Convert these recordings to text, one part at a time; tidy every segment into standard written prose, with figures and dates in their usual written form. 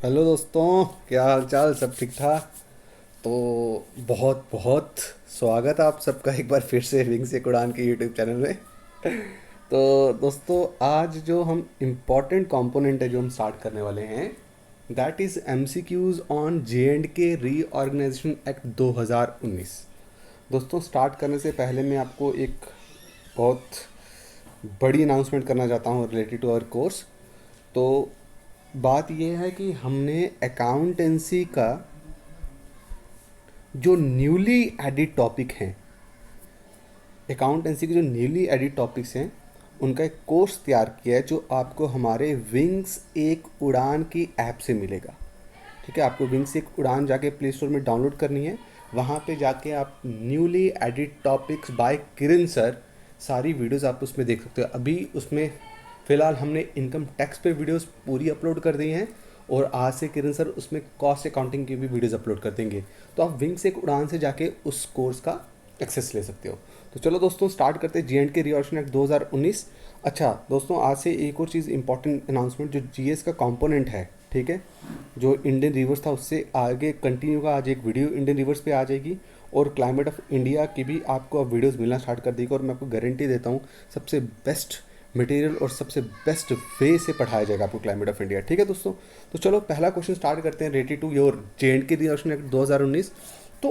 Hello दोस्तों, क्या हाल चाल? सब ठीक ठाक? तो बहुत बहुत स्वागत है आप सबका एक बार फिर से विंग से उड़ान के यूट्यूब चैनल में। तो दोस्तों, आज जो हम इम्पॉर्टेंट कंपोनेंट है जो हम स्टार्ट करने वाले हैं, that is MCQs on JNK reorganisation act 2019। दोस्तों, स्टार्ट करने से पहले मैं आपको एक बहुत बड़ी अनाउंसमेंट करना चाहता हूँ रिलेटेड टू आवर कोर्स। तो बात यह है कि हमने अकाउंटेंसी का जो न्यूली एडिड टॉपिक हैं, अकाउंटेंसी के जो न्यूली एडिड टॉपिक्स हैं, उनका एक कोर्स तैयार किया है जो आपको हमारे विंग्स एक उड़ान की ऐप से मिलेगा। ठीक है, आपको विंग्स एक उड़ान जाके प्ले स्टोर में डाउनलोड करनी है। वहाँ पे जाके आप न्यूली एडिड टॉपिक्स बाय किरण सर, सारी वीडियोस आप उसमें देख सकते हो। अभी उसमें फ़िलहाल हमने इनकम टैक्स पे वीडियोस पूरी अपलोड कर दी हैं, और आज से किरण सर उसमें कॉस्ट अकाउंटिंग की भी वीडियोस अपलोड कर देंगे। तो आप विंग्स एक उड़ान से जाके उस कोर्स का एक्सेस ले सकते हो। तो चलो दोस्तों, स्टार्ट करते हैं JNK रीऑर्गेनाइजेशन एक्ट 2019। अच्छा दोस्तों, आज से एक और चीज़ इंपॉर्टेंट अनाउंसमेंट, जो GS का कंपोनेंट है, ठीक है, जो इंडियन रिवर्स था उससे आगे कंटिन्यू का आज एक वीडियो इंडियन रिवर्स पे आ जाएगी, और क्लाइमेट ऑफ इंडिया की भी आपको अब वीडियोस मिलना स्टार्ट कर देगी। और मैं आपको गारंटी देता हूँ सबसे बेस्ट मटेरियल और सबसे बेस्ट वे से पढ़ाया जाएगा आपको क्लाइमेट ऑफ इंडिया। ठीक है दोस्तों, तो चलो पहला क्वेश्चन स्टार्ट करते हैं related to your JNK reorganisation act 2019। तो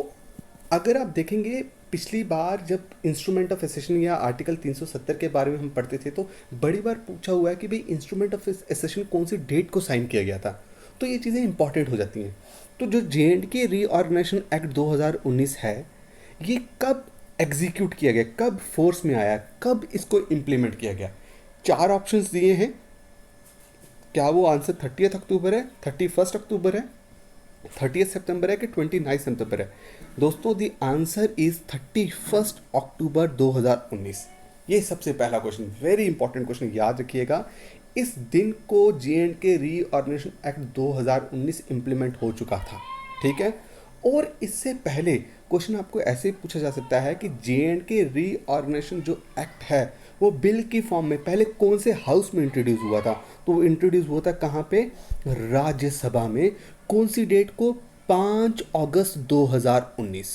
अगर आप देखेंगे, पिछली बार जब इंस्ट्रूमेंट ऑफ एसेशन या आर्टिकल 370 के बारे में हम पढ़ते थे, तो बड़ी बार पूछा हुआ है कि भाई इंस्ट्रूमेंट ऑफ एसेशन कौन सी डेट को साइन किया गया था। तो ये चीज़ें इंपॉर्टेंट हो जाती हैं। तो जो JNK रीऑर्गेनाइजेशन एक्ट 2019 है, ये कब एग्जीक्यूट किया गया, कब फोर्स में आया, कब इसको इम्प्लीमेंट किया गया? चार ऑप्शंस दिए हैं। क्या वो आंसर 30 अक्टूबर है, 31 अक्टूबर है, 30 सितंबर है कि 29 सितंबर है? दोस्तों, द आंसर इज 31 अक्टूबर 2019। ये सबसे पहला क्वेश्चन, वेरी इंपॉर्टेंट क्वेश्चन, याद रखिएगा। इस दिन को JNK रीऑर्गेनाइजेशन एक्ट 2019 इंप्लीमेंट हो चुका था। ठीक है, और इससे पहले क्वेश्चन आपको ऐसे पूछा जा सकता है कि JNK रीऑर्गेनाइजेशन जो एक्ट है वो बिल की फॉर्म में पहले कौन से हाउस में इंट्रोड्यूस हुआ था? तो वो इंट्रोड्यूस हुआ था कहाँ पे? राज्यसभा में। कौन सी डेट को? 5 अगस्त 2019।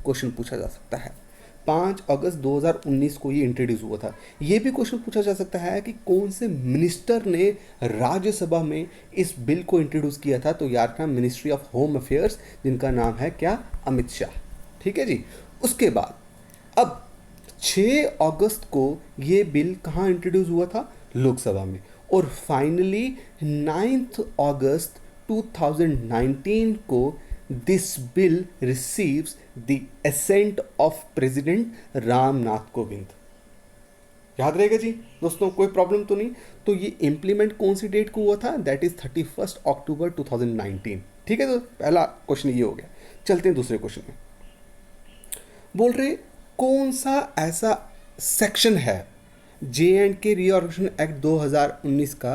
क्वेश्चन पूछा जा सकता है, 5 अगस्त 2019 को ये इंट्रोड्यूस हुआ था। ये भी क्वेश्चन पूछा जा सकता है कि कौन से मिनिस्टर ने राज्यसभा में इस बिल को इंट्रोड्यूस किया था? तो यार था मिनिस्ट्री ऑफ होम अफेयर्स, जिनका नाम है क्या? अमित शाह। ठीक है जी। उसके बाद अब 6 अगस्त को ये बिल कहाँ इंट्रोड्यूस हुआ था? लोकसभा में। और फाइनली 9 अगस्त 2019 को this bill receives the assent of president Ramnath Kovind. याद रहेगा जी दोस्तों, कोई प्रॉब्लम तो नहीं? तो ये इंप्लीमेंट कौन सी डेट को हुआ था? दैट इज 31 अक्टूबर 2019। ठीक है, तो पहला क्वेश्चन ये हो गया। चलते हैं दूसरे क्वेश्चन में। बोल रहे कौन सा ऐसा सेक्शन है JNK रीऑर्गेनाइजेशन एक्ट 2019 का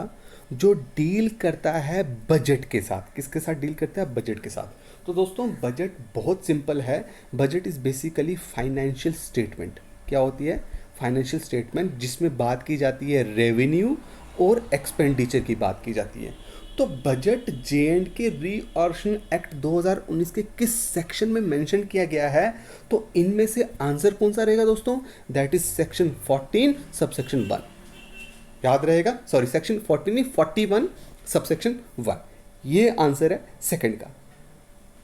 जो डील करता है बजट के साथ? किसके साथ डील करता है? बजट के साथ। तो दोस्तों, बजट बहुत सिंपल है। Budget is basically financial statement. क्या होती है? फाइनेंशियल स्टेटमेंट, जिसमें बात की जाती है रेवेन्यू और एक्सपेंडिचर की बात की जाती है। तो बजट JNK रीऑर्गेनाइजेशन एक्ट 2019 के किस सेक्शन में मेंशन किया गया है? तो इनमें से आंसर कौन सा रहेगा दोस्तों? That is section 14 subsection 1। याद रहेगा, सॉरी सेक्शन 14 नहीं, 41 सबसेक्शन 1। ये आंसर है सेकंड का।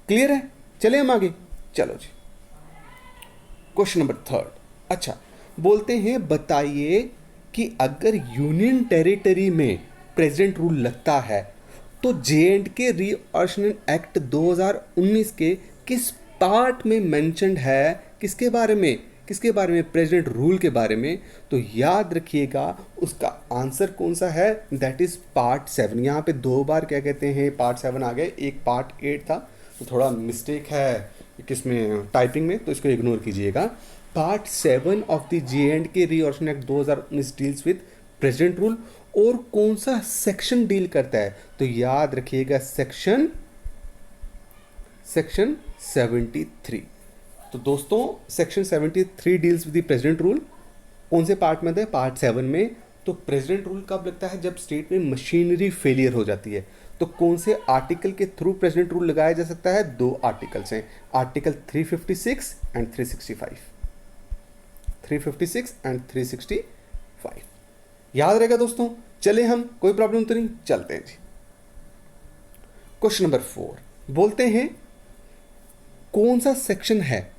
क्लियर है? चले हम आगे। चलो जी, क्वेश्चन नंबर थर्ड। अच्छा, बोलते हैं बताइए कि अगर यूनियन टेरिटरी में प्रेसिडेंट रूल लगता है तो JNK रीऑर्गेनाइजेशन एक्ट 2019 के किस पार्ट में मेंशन्ड है? किसके बारे में? किसके बारे में? प्रेसिडेंट रूल के बारे में। तो याद रखिएगा उसका आंसर कौन सा है? That is part 7। यहाँ पे दो बार क्या कहते हैं पार्ट 7 आ गए, एक पार्ट 8 था, तो थोड़ा मिस्टेक है किसमें, टाइपिंग में, तो इसको इग्नोर कीजिएगा। Part 7 of the JNK reorganisation act 2019 deals with president rule. और कौन सा सेक्शन डील करता है? तो याद रखिएगा सेक्शन 73। तो दोस्तों, section 73 deals with the president rule. कौन से पार्ट में है? पार्ट 7 में। तो प्रेसिडेंट रूल कब लगता है? जब स्टेट में मशीनरी फेलियर हो जाती है। तो कौन से आर्टिकल के थ्रू प्रेसिडेंट रूल लगाया जा सकता है? दो आर्टिकल्स हैं, आर्टिकल 356 एंड 365। 356 एंड 365 याद रहेगा दोस्तों। चले हम, कोई प्रॉब्लम तो नहीं, चलते हैं जी। क्वेश्चन नंबर 4 बोलते हैं कौन सा सेक्शन है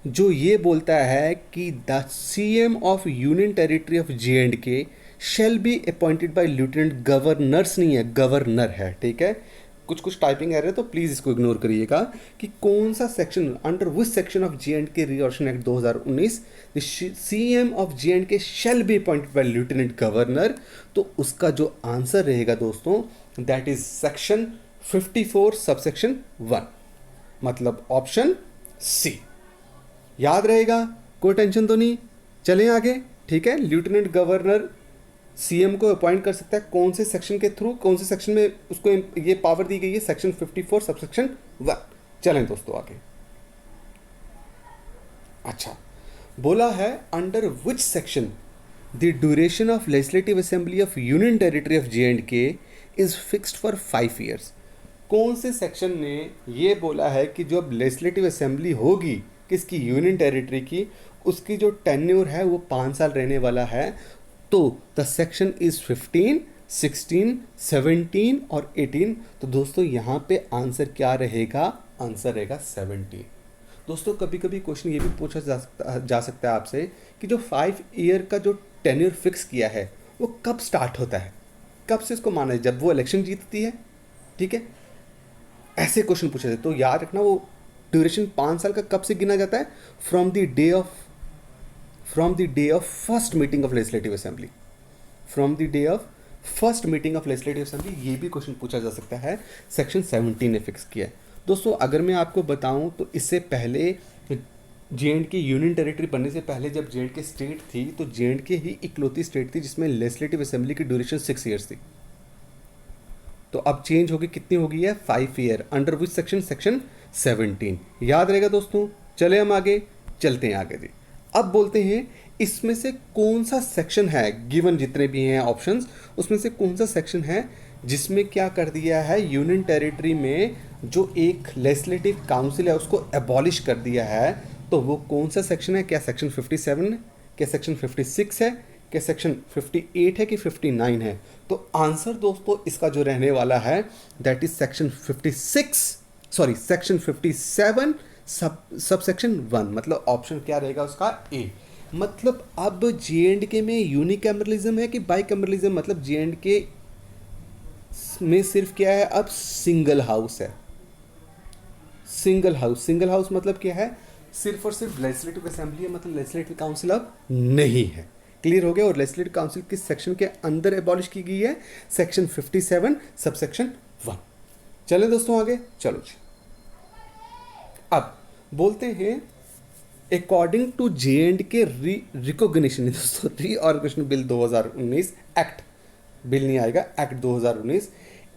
जो ये बोलता है कि the CM of union territory of J and K shall be appointed by lieutenant governors, नहीं है गवर्नर है, ठीक है। कुछ कुछ टाइपिंग एरर है तो प्लीज इसको इग्नोर करिएगा कि कौन सा section, under which section of J and K reorganisation act 2019 the CM of J and K shall be appointed by lieutenant governor. तो उसका जो आंसर रहेगा दोस्तों दैट इज सेक्शन 54 सबसेक्शन 1, मतलब ऑप्शन सी। याद रहेगा, कोई टेंशन तो नहीं। चलें आगे, ठीक है। लेफ्टिनेंट गवर्नर सीएम को अपॉइंट कर सकता है कौन से सेक्शन के थ्रू, कौन से सेक्शन में उसको ये पावर दी गई है? Section 54 subsection 1। चलें दोस्तों आगे। अच्छा, बोला है under which section the duration of legislative assembly of union territory of J&K is fixed for 5 years. कौन से सेक्शन ने ये बोला है कि जो अब लेजिस्लेटिव असेंबली होगी किसकी, यूनियन टेरिटरी की, उसकी जो टेन्योर है वो 5 साल रहने वाला है। तो द सेक्शन इज 15, 16, 17 और 18। तो दोस्तों यहाँ पे आंसर क्या रहेगा? आंसर रहेगा 17। दोस्तों कभी कभी क्वेश्चन ये भी पूछा जा सकता है आपसे कि जो 5 ईयर का जो टेन्योर फिक्स किया है वो कब स्टार्ट होता है, कब से इसको माना है? जब वो इलेक्शन जीतती है, ठीक है। ऐसे क्वेश्चन पूछे थे तो याद रखना वो ड्यूरेशन 5 साल का कब से गिना जाता है? From the day of first meeting of legislative assembly, from the day of first meeting of legislative assembly. ये भी क्वेश्चन पूछा जा सकता है, सेक्शन 17 ने फिक्स किया है। दोस्तों अगर मैं आपको बताऊं तो इससे पहले जे.एंड.के यूनियन टेरिटरी बनने से पहले जब जे.एंड.के स्टेट थी तो जे.एंड.के ही इकलौती स्टेट थी जिसमें लेजिस्लेटिव असेंबली की ड्यूरेशन 6 ईयर्स थी। तो अब चेंज होगी, कितनी हो गई है? 5 year. Under which section? Section 17। याद रहेगा दोस्तों। चले हम आगे, चलते हैं आगे जी। अब बोलते हैं इसमें से कौन सा सेक्शन है, गिवन जितने भी हैं ऑप्शंस, उसमें से कौन सा सेक्शन है जिसमें क्या कर दिया है, यूनियन टेरिटरी में जो एक लेजिस्लेटिव काउंसिल है उसको एबॉलिश कर दिया है। तो वो कौन सा सेक्शन है? क्या सेक्शन 57 है, क्या सेक्शन 56 है, क्या सेक्शन 58 है कि 59 है? तो आंसर दोस्तों इसका जो रहने वाला है दैट इज सेक्शन 57 सबसेक्शन 1, मतलब ऑप्शन क्या रहेगा उसका? ए। मतलब अब जे.एंड.के में यूनिकैमरलिज्म है कि बाइकैमरलिज्म? मतलब जे.एंड.के में सिर्फ क्या है अब? सिंगल हाउस है। सिंगल हाउस मतलब क्या है? सिर्फ और सिर्फ लेजिस्लेटिव असेंबली है, मतलब लेजिस्लेटिव काउंसिल अब नहीं है। क्लियर हो गया। और लेजिस्लेटिव काउंसिल किस सेक्शन के अंदर एबॉलिश की गई है? Section 57 subsection 1। चलें दोस्तों आगे, चलो जी। अब बोलते हैं अकॉर्डिंग टू जे.एंड.के रिकॉग्निशन, दोस्तों रीऑर्गेनाइजेशन बिल 2019 एक्ट, बिल नहीं आएगा, एक्ट 2019,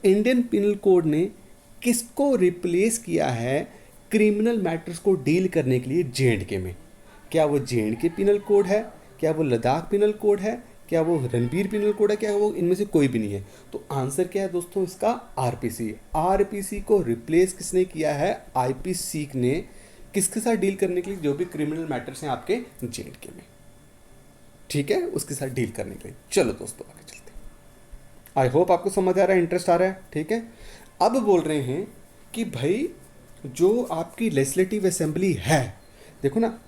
इंडियन पिनल कोड ने किसको रिप्लेस किया है क्रिमिनल मैटर्स को डील करने के लिए जे.एंड.के में? क्या वो जे.एंड.के पिनल कोड है, क्या वो लद्दाख पिनल कोड है, क्या वो रणबीर पिनल कोड है, क्या वो इनमें से कोई भी नहीं है? तो आंसर क्या है दोस्तों इसका? आरपीसी। आरपीसी को रिप्लेस किसने किया है? आईपीसी ने। किसके साथ डील करने के लिए? जो भी क्रिमिनल मैटर्स हैं आपके जे.एंड.के में, ठीक है, उसके साथ डील करने के लिए। चलो दोस्तों आगे चलते हैं। आई होप आपको समझ आ रहा है, इंटरेस्ट आ रहा है, ठीक है। अब बोल रहे हैं कि भाई जो आपकी लेजिस्लेटिव असेंबली है, देखो ना,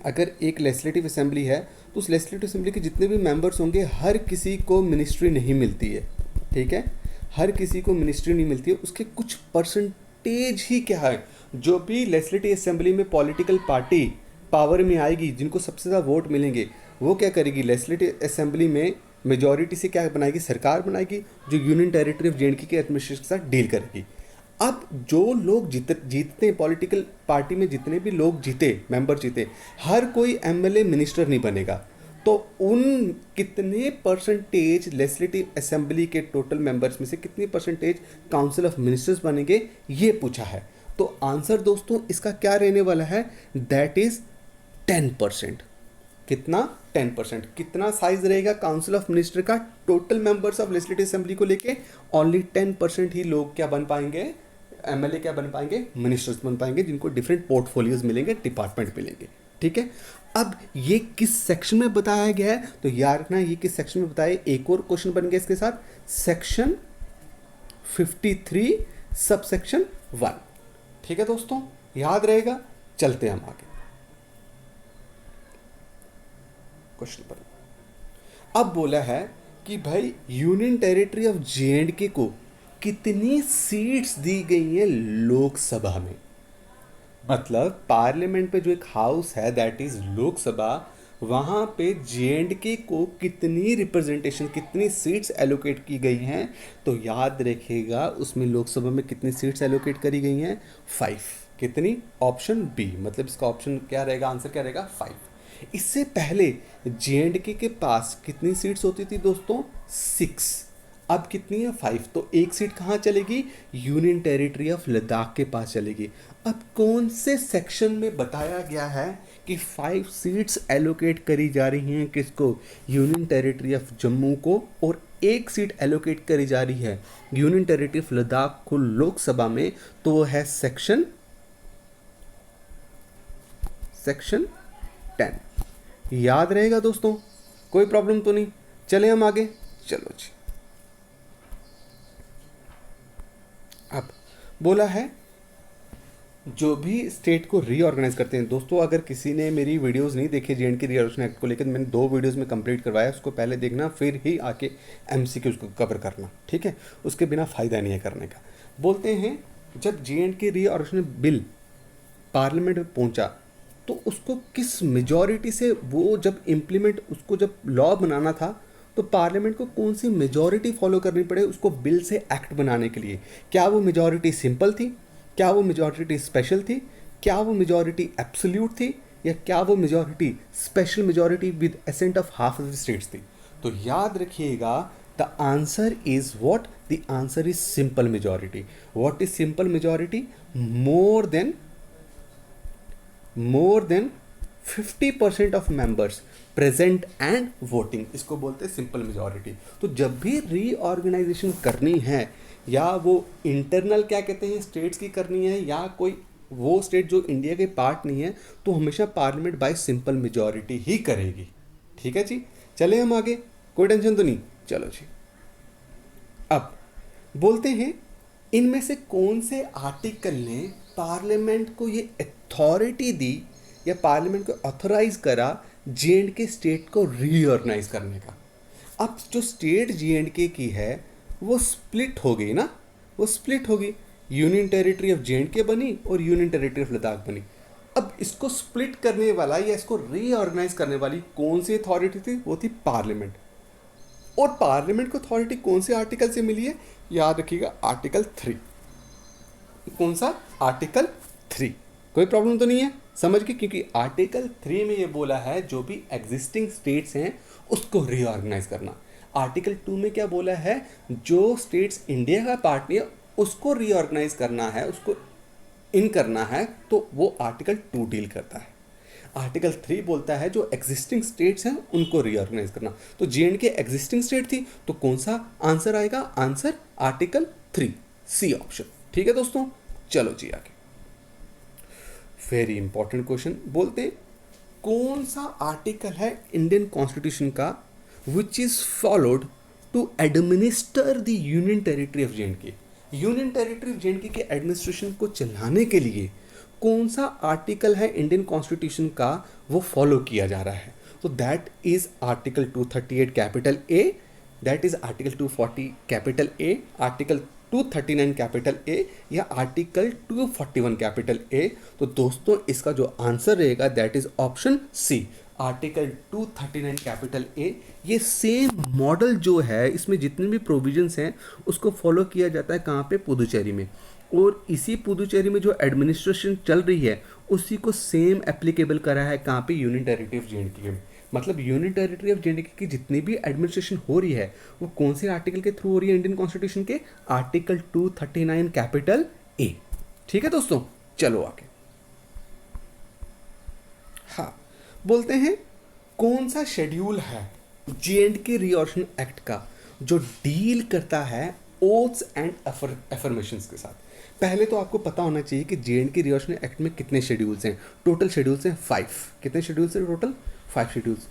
अगर एक लेजिस्लेटिव असेंबली है तो उस लेजिस्लेटिव असेंबली के जितने भी मेंबर्स होंगे हर किसी को मिनिस्ट्री नहीं मिलती है, ठीक है, हर किसी को मिनिस्ट्री नहीं मिलती है। उसके कुछ परसेंटेज ही क्या है, जो भी लेजिस्लेटिव असेंबली में पॉलिटिकल पार्टी पावर में आएगी, जिनको सबसे ज़्यादा वोट मिलेंगे, वो क्या करेगी? लेजिस्लेटिव असेंबली में मेजॉरिटी से क्या बनाएगी? सरकार बनाएगी, जो यूनियन टेरिटरी ऑफ जे.एंड.के के एडमिनिस्ट्रेशन के साथ डील करेगी। अब जो लोग जीतते हैं पॉलिटिकल पार्टी में, जितने भी लोग जीते, मेंबर जीते, हर कोई एमएलए मिनिस्टर नहीं बनेगा। तो उन कितने परसेंटेज लेजिस्लेटिव असेंबली के टोटल मेंबर्स में से कितने परसेंटेज काउंसिल ऑफ मिनिस्टर्स बनेंगे, ये पूछा है। तो आंसर दोस्तों इसका क्या रहने वाला है? That is 10%। कितना? 10%। कितना साइज रहेगा काउंसिल ऑफ मिनिस्टर का total members of legislative assembly को लेके? ओनली 10% ही लोग क्या बन पाएंगे, एमएलए क्या बन पाएंगे, मिनिस्टर्स बन पाएंगे, जिनको डिफरेंट पोर्टफोलियोज मिलेंगे, डिपार्टमेंट मिलेंगे। ठीक है, अब ये किस सेक्शन में बताया गया है, तो याद रखना ये किस सेक्शन में बताया। एक और क्वेश्चन बन गया इसके साथ, सेक्शन 53 सब सेक्शन 1। ठीक है दोस्तों, याद रहेगा। चलते हैं हम आगे क्वेश्चन पर। अब बोला है कि भाई यूनियन टेरिटरी ऑफ जे&के को कितनी सीट्स दी गई हैं लोकसभा में। मतलब पार्लियामेंट पे जो एक हाउस है दैट इज लोकसभा, वहाँ पे जे&के को कितनी रिप्रेजेंटेशन, कितनी सीट्स एलोकेट की गई हैं। तो याद रखिएगा उसमें लोकसभा में कितनी सीट्स एलोकेट करी गई हैं, 5। कितनी? ऑप्शन बी, मतलब इसका ऑप्शन क्या रहेगा, आंसर क्या रहेगा, 5। इससे पहले जे&के के पास कितनी सीट्स होती थी दोस्तों, 6। अब कितनी है, 5। तो एक सीट कहाँ चलेगी, यूनियन टेरिटरी ऑफ लद्दाख के पास चलेगी। अब कौन से सेक्शन में बताया गया है कि 5 सीट्स एलोकेट करी जा रही हैं किसको, यूनियन टेरिटरी ऑफ जम्मू को, और एक सीट एलोकेट करी जा रही है यूनियन टेरिटरी ऑफ लद्दाख को लोकसभा में, तो वो है सेक्शन 10। याद रहेगा दोस्तों, कोई प्रॉब्लम तो नहीं। चले हम आगे, चलो जी। अब बोला है जो भी स्टेट को रीऑर्गेनाइज करते हैं। दोस्तों अगर किसी ने मेरी वीडियोस नहीं देखी जे&के रीऑर्गेनाइजेशन एक्ट को लेकर, मैंने 2 वीडियोस में कंप्लीट करवाया, उसको पहले देखना फिर ही आके एमसीक्यू उसको कवर करना। ठीक है, उसके बिना फ़ायदा नहीं है करने का। बोलते हैं जब जे&के रीऑर्गेनाइजेशन बिल पार्लियामेंट में पहुंचा तो उसको किस मेजॉरिटी से, वो जब इम्प्लीमेंट, उसको जब लॉ बनाना था तो पार्लियामेंट को कौन सी मेजॉरिटी फॉलो करनी पड़े उसको बिल से एक्ट बनाने के लिए। क्या वो मेजॉरिटी सिंपल थी, क्या वो मेजॉरिटी स्पेशल थी, क्या वो मेजॉरिटी एब्सोल्यूट थी, या क्या वो majority special majority with ascent of half of the states थी। तो याद रखिएगा the answer is what, the answer is simple majority. What is simple majority, more than 50% of members present and voting, इसको बोलते हैं सिंपल मेजॉरिटी। तो जब भी रीऑर्गेनाइजेशन करनी है, या वो इंटरनल क्या कहते हैं स्टेट्स की करनी है, या कोई वो स्टेट जो इंडिया के पार्ट नहीं है, तो हमेशा पार्लियामेंट बाय सिंपल मेजॉरिटी ही करेगी। ठीक है जी, चले हम आगे, कोई टेंशन तो नहीं। चलो जी, अब बोलते हैं इनमें से कौन से आर्टिकल ने पार्लियामेंट को ये अथॉरिटी दी, या पार्लियामेंट को ऑथराइज करा जे&के स्टेट को रीऑर्गेनाइज करने का। अब जो स्टेट जे&के की है वो स्प्लिट हो गई ना, वो स्प्लिट हो गई, यूनियन टेरिटरी ऑफ जे&के बनी और यूनियन टेरिटरी ऑफ लद्दाख बनी। अब इसको स्प्लिट करने वाला या इसको रीऑर्गेनाइज करने वाली कौन सी अथॉरिटी थी, वो थी पार्लियामेंट। और पार्लियामेंट को अथॉरिटी कौन से आर्टिकल से मिली है, याद रखिएगा आर्टिकल 3। कौन सा, आर्टिकल 3। कोई प्रॉब्लम तो नहीं है, समझ के, क्योंकि आर्टिकल 3 में ये बोला है जो भी एग्जिस्टिंग स्टेट्स हैं उसको रीऑर्गेनाइज करना। आर्टिकल 2 में क्या बोला है, जो स्टेट्स इंडिया का पार्ट नहीं है उसको रीऑर्गेनाइज करना है, उसको इन करना है, तो वो आर्टिकल 2 डील करता है। आर्टिकल 3 बोलता है जो एग्जिस्टिंग स्टेट्स हैं उनको रीऑर्गेनाइज करना। तो जे&के एग्जिस्टिंग स्टेट थी, तो कौन सा आंसर आएगा, आंसर आर्टिकल 3, सी ऑप्शन। ठीक है दोस्तों, चलो जी आगे। वेरी इंपॉर्टेंट क्वेश्चन, बोलते कौन सा आर्टिकल है इंडियन कॉन्स्टिट्यूशन का which is followed to administer the union territory of J and K. Union territory of J and K के एडमिनिस्ट्रेशन को चलाने के लिए कौन सा आर्टिकल है इंडियन कॉन्स्टिट्यूशन का वो फॉलो किया जा रहा है। तो that is article 238 capital A, that is article 240 capital A, article 239 capital ए, या आर्टिकल 241 कैपिटल ए। तो दोस्तों इसका जो आंसर रहेगा that is option C, article 239 capital A. ये सेम मॉडल जो है, इसमें जितने भी प्रोविजंस हैं उसको फॉलो किया जाता है कहाँ पे, पुदुचेरी में। और इसी पुदुचेरी में जो एडमिनिस्ट्रेशन चल रही है उसी को सेम एप्लीकेबल करा है कहाँ पे, यूनियन टेरिटरी ऑफ जे&के में। मतलब यूनियन टेरिटरी ऑफ जे&के की जितनी भी एडमिनिस्ट्रेशन हो रही है वो कौन से आर्टिकल के थ्रू हो रही है, इंडियन कॉन्स्टिट्यूशन के आर्टिकल 239 कैपिटल ए। ठीक है दोस्तों, चलो आगे। हाँ, बोलते हैं कौन सा शेड्यूल है J&K रीऑर्गेनाइजेशन एक्ट का जो डील करता है ओथ्स एंड एफर्मेशंस के साथ? पहले तो आपको पता होना चाहिए कि J&K रीऑर्गेनाइजेशन एक्ट में कितने शेड्यूल्स हैं। टोटल शेड्यूल्स हैं 5। कितने शेड्यूल्स हैं टोटल? 5 शेड्यूल्स।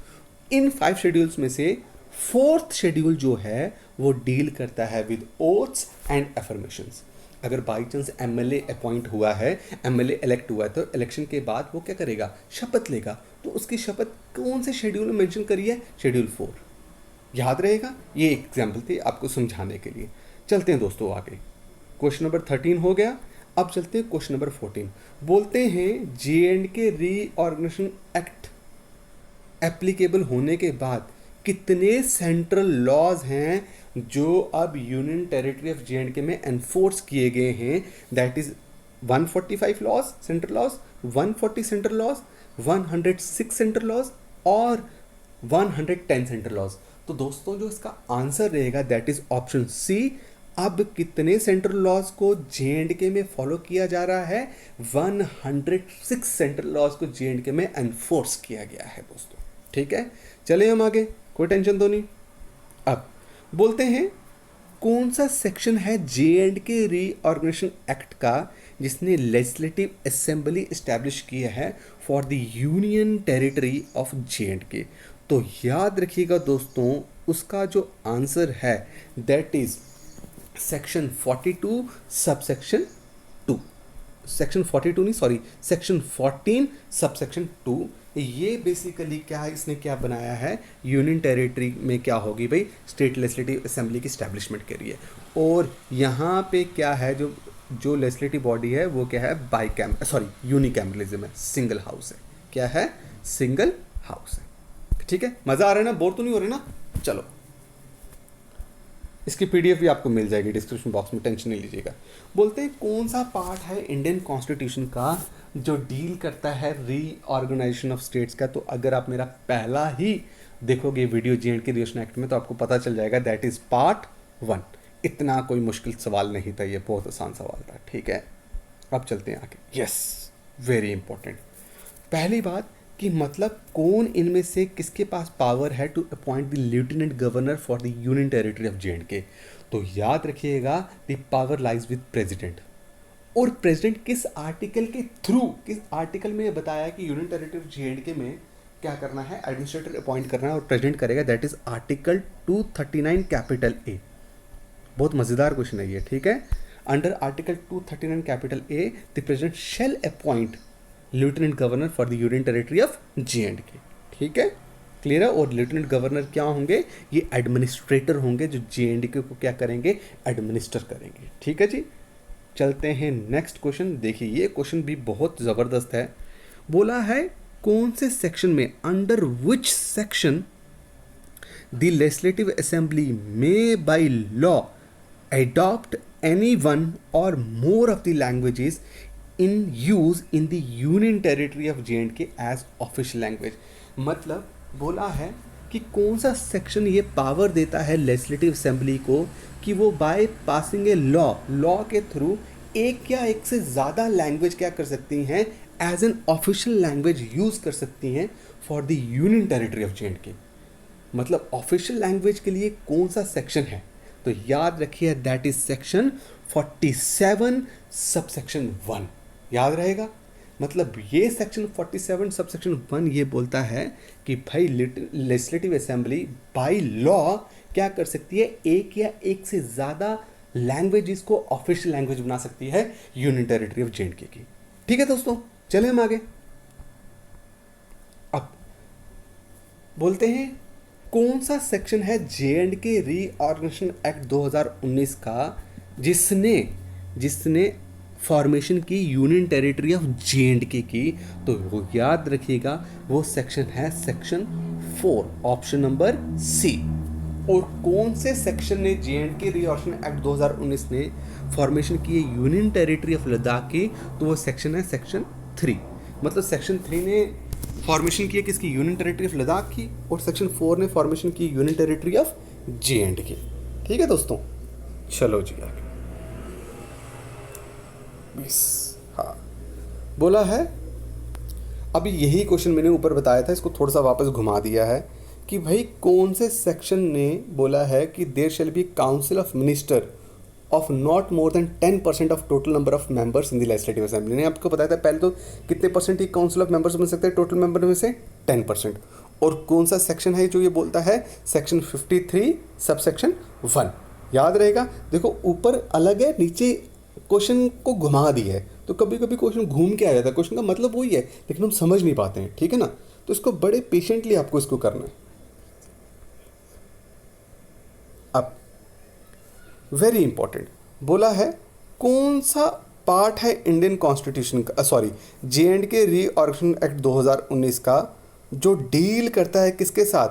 इन 5 शेड्यूल्स में से 4th शेड्यूल जो है वो डील करता है विद ओथ्स एंड एफर्मेशंस। अगर बाई चांस एमएलए अपॉइंट हुआ है, एमएलए इलेक्ट हुआ है, तो इलेक्शन के बाद वो क्या करेगा? शपथ लेगा। तो उसकी शपथ कौन से शेड्यूल में मेंशन करी है? शेड्यूल 4। याद रहेगा? ये एग्जाम्पल थी आपको समझाने के लिए। चलते हैं दोस्तों आगे। क्वेश्चन नंबर 13 हो गया। अब चलते हैं क्वेश्चन नंबर 14। बोलते हैं J&K रीऑर्गेनाइजेशन एक्ट एप्लीकेबल होने के बाद कितने सेंट्रल लॉज हैं जो अब यूनियन टेरिटरी ऑफ J&K में एनफोर्स किए गए हैं? That is 145 laws, central laws, 140 central laws, 106 central laws और 110 सेंट्रल लॉज। तो दोस्तों जो इसका आंसर रहेगा दैट इज ऑप्शन सी। अब कितने सेंट्रल लॉज को J&K में फॉलो किया जा रहा है? 106 सेंट्रल लॉज को J&K में एनफोर्स किया गया है दोस्तों। ठीक है, चले हम आगे, कोई टेंशन तो नहीं। अब बोलते हैं कौन सा सेक्शन है J&K रीऑर्गेनाइजेशन एक्ट का जिसने लेजिस्लेटिव असेंबली एस्टैब्लिश किया है for the union territory of J&K? तो याद रखिएगा दोस्तों, उसका जो आंसर है that is section 42 subsection 2। Section 42 नहीं, सॉरी, सेक्शन 14 सबसेक्शन 2। ये बेसिकली क्या है, इसने क्या बनाया है? यूनियन टेरिटरी में क्या होगी भाई? स्टेट लेजिस्लेटिव असेंबली की स्टैब्लिशमेंट करी है। और यहाँ पे क्या है, जो लेजिस्लेटिव बॉडी है वो क्या है? यूनिकैमरलिज्म है, सिंगल हाउस है। क्या है? सिंगल हाउस है। ठीक है, मज़ा आ रहा है ना? बोर तो नहीं हो रहे ना? चलो, इसकी पीडीएफ भी आपको मिल जाएगी डिस्क्रिप्शन बॉक्स में, टेंशन नहीं लीजिएगा। बोलते हैं कौन सा पार्ट है इंडियन कॉन्स्टिट्यूशन का जो डील करता है रीऑर्गेनाइजेशन ऑफ स्टेट्स का? तो अगर आप मेरा पहला ही देखोगे वीडियो J&K रीऑर्गेनाइजेशन एक्ट में तो आपको पता चल जाएगा दैट इज पार्ट 1। इतना कोई मुश्किल सवाल नहीं था, ये बहुत आसान सवाल था। ठीक है, अब चलते हैं आगे। Yes, very important. पहली बात कि मतलब कौन इनमें से किसके पास पावर है to appoint the lieutenant governor for the union territory of J&K? तो याद रखिएगा the power lies with president. और प्रेसिडेंट किस आर्टिकल के थ्रू, किस आर्टिकल में बताया कि यूनियन टेरिटरी ऑफ J&K में क्या करना है? एडमिनिस्ट्रेटर अपॉइंट करना है और प्रेसिडेंट करेगा। That is article 239 capital A. बहुत मजेदार क्वेश्चन है ये। ठीक है, under article 239 capital A the president shall appoint lieutenant governor for the union territory of J&K। ठीक है, क्लियर है? और लेफ्टिनेंट गवर्नर क्या होंगे? ये एडमिनिस्ट्रेटर होंगे जो J&K को क्या करेंगे? एडमिनिस्टर करेंगे। ठीक है जी, चलते हैं नेक्स्ट क्वेश्चन। देखिए ये क्वेश्चन भी बहुत ज़बरदस्त है। बोला है कौन से सेक्शन में, under which section the legislative assembly में by law adopt any one or more of the languages in use in the union territory of J&K as official language? मतलब बोला है कि कौन सा सेक्शन ये पावर देता है लेजिस्लेटिव असेंबली को कि वो बाय पासिंग ए लॉ के थ्रू एक या एक से ज़्यादा लैंग्वेज क्या कर सकती हैं? As an official language use कर सकती हैं for the union territory of J&K। मतलब ऑफिशियल लैंग्वेज के लिए कौन सा सेक्शन है? तो याद रखिए दैट इज सेक्शन 47 सबसेक्शन 1। याद रहेगा? मतलब ये सेक्शन 47 सबसेक्शन 1 ये बोलता है कि भाई लेजिस्लेटिव असेंबली बाय लॉ क्या कर सकती है? एक या एक से ज़्यादा लैंग्वेजेस को ऑफिशियल लैंग्वेज बना सकती है यूनियन टेरिटरी ऑफ J&K की। ठीक है दोस्तों, चले हम आगे। अब बोलते हैं कौन सा सेक्शन है J&K रीऑर्गेनाइजेशन एक्ट 2019 का जिसने फॉर्मेशन की यूनियन टेरिटरी ऑफ J&K की? तो वो याद रखिएगा वो सेक्शन है सेक्शन 4, ऑप्शन नंबर सी। और कौन से सेक्शन ने J&K रीऑर्गेनाइजेशन एक्ट 2019 ने फॉर्मेशन की यूनियन टेरिटरी ऑफ लद्दाख की? तो वो सेक्शन है सेक्शन 3। मतलब सेक्शन 3 ने फॉर्मेशन की किसकी? यूनियन टेरिटरी ऑफ लद्दाख की। और सेक्शन 4 ने फॉर्मेशन की यूनियन टेरिटरी ऑफ J&K। ठीक है दोस्तों, चलो जी आगे। हाँ, बोला है अभी यही क्वेश्चन मैंने ऊपर बताया था, इसको थोड़ा सा वापस घुमा दिया है कि भाई कौन से सेक्शन ने बोला है कि there shall be council of minister of not more than 10% of total number of members in the legislative assembly. ने आपको बताया था पहले तो कितने परसेंट ही काउंसिल ऑफ मेंबर्स बन सकते हैं टोटल मेंबर में से, 10%। और कौन सा सेक्शन है जो ये बोलता है, सेक्शन 53 सब सेक्शन 1। याद रहेगा, देखो ऊपर अलग है, नीचे क्वेश्चन को घुमा दिया है, तो कभी कभी क्वेश्चन घूम के आ जाता है, क्वेश्चन का मतलब वही है लेकिन हम समझ नहीं पाते हैं, ठीक है ना। तो इसको बड़े पेशेंटली आपको इसको करना है। अब वेरी इंपॉर्टेंट बोला है, कौन सा पार्ट है इंडियन कॉन्स्टिट्यूशन का, सॉरी J&K रीऑर्गेनाइजेशन एक्ट 2019 का, जो डील करता है किसके साथ,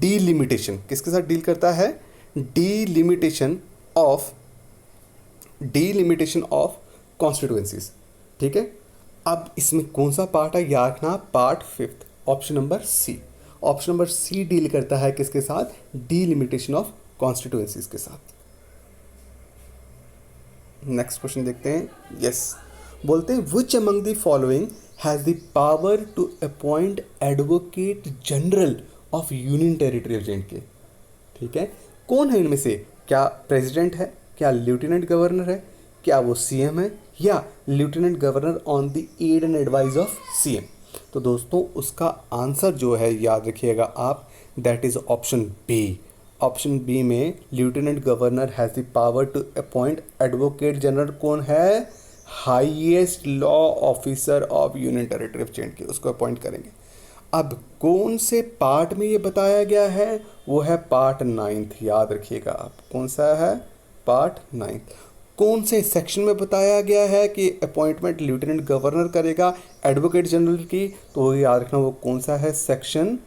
डीलिमिटेशन, किसके साथ डील करता है, डीलिमिटेशन ऑफ कॉन्स्टिट्यूएंसीज, ठीक है। अब इसमें कौन सा पार्ट है, याद रखना, part 5, option number C. Option number C deal करता है किसके साथ, डीलिमिटेशन ऑफ कॉन्स्टिट्यूएंसीज के साथ। नेक्स्ट क्वेश्चन देखते हैं। यस, बोलते हैं which among the following has the power to appoint advocate general of union territory of J&K, ठीक है। कौन है इनमें से, क्या प्रेसिडेंट है, क्या लेफ्टिनेंट गवर्नर है, क्या वो CM है, या lieutenant governor on the aid and advice of CM। तो दोस्तों उसका आंसर जो है याद रखिएगा आप, that is option B. Option B में lieutenant governor has the power to appoint advocate general. कौन है, highest law officer of union territory of J&K, उसको अपॉइंट करेंगे। अब कौन से पार्ट में ये बताया गया है, वो है पार्ट 9। याद रखिएगा आप, कौन सा है, पार्ट 9। कौन से सेक्शन में बताया गया है कि अपॉइंटमेंट लेफ्टिनेंट गवर्नर करेगा एडवोकेट जनरल की, तो याद रखना वो कौन सा है, सेक्शन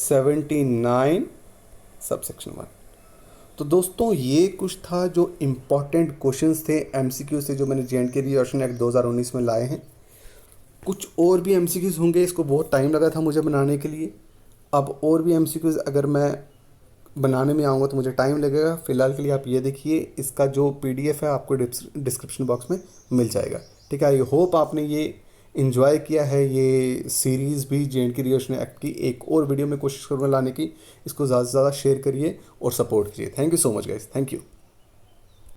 79 सब सेक्शन 1। तो दोस्तों ये कुछ था जो इम्पॉर्टेंट क्वेश्चंस थे MCQ से, जो मैंने J&K रीऑर्गेनाइजेशन एक्ट 2019 में लाए हैं। कुछ और भी MCQs होंगे, इसको बहुत टाइम लगा था मुझे बनाने के लिए। अब और भी MCQs अगर मैं बनाने में आऊँगा तो मुझे टाइम लगेगा। फ़िलहाल के लिए आप ये देखिए, इसका जो PDF है आपको डिस्क्रिप्शन बॉक्स में मिल जाएगा, ठीक है। आई होप आपने ये इन्जॉय किया है, ये सीरीज़ भी J&K रीऑर्गेनाइजेशन एक्ट की। एक और वीडियो में कोशिश करूँगा लाने की, इसको ज़्यादा से ज़्यादा शेयर करिए और सपोर्ट करिए। Thank you so much guys, thank you.